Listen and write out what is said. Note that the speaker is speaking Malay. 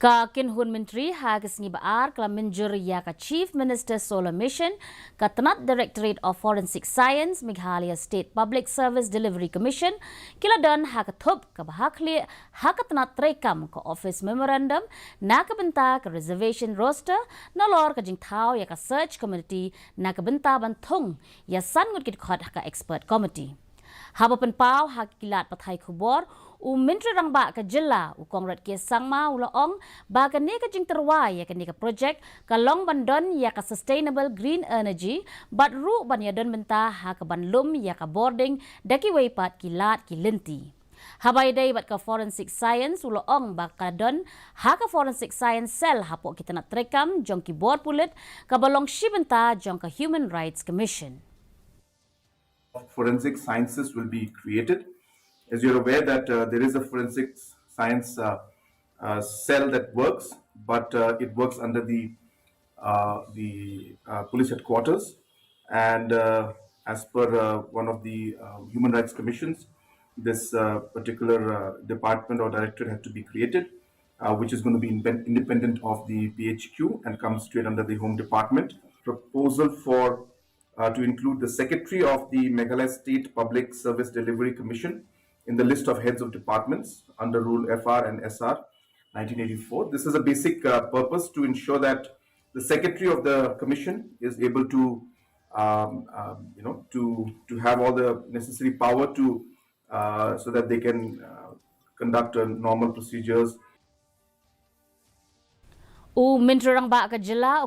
Ka Kynhun Myntri hagas ngibaar kala Mynjur ya ka Chief Minister Solar Mission ka Tanat Directorate of Forensic Science Meghalaya State Public Service Delivery Commission kila don hakathup ka bahakli hakatanat trekam ka Office Memorandum na kabenta ka Reservation Roster na lor ka jingthaw ya ka Search Committee na kabenta banthung ya sangut kit khot ka Expert Committee. Habapan pau hakilat pathai khubor Myntri rangba ka jilla u kongrat ke sangma ulaong ba ka ne ka jing terwai ya ka ne ka project ka long bandon ya ka sustainable green energy but ru ban ya don benta ha ka banlum ya ka boarding daki weipat kilat kilinti. Habai day bat ka forensic science ulaong ba ka don ha ka forensic science cell hapo kita nak trekam jong ki board pulit ka balong shibenta jong ka Human Rights Commission. Forensic sciences will be created. As you're aware that there is a forensic science cell that works, but it works under the police headquarters. And as per one of the human rights commissions, this particular department or directorate had to be created, which is going to be independent of the PHQ and comes straight under the Home Department. Proposal for to include the Secretary of the Meghalaya State Public Service Delivery Commission in the list of heads of departments under Rule FR and SR 1984. This is a basic purpose to ensure that the Secretary of the Commission is able to, to have all the necessary power to, so that they can conduct normal procedures. Mynjur rangba ka jilla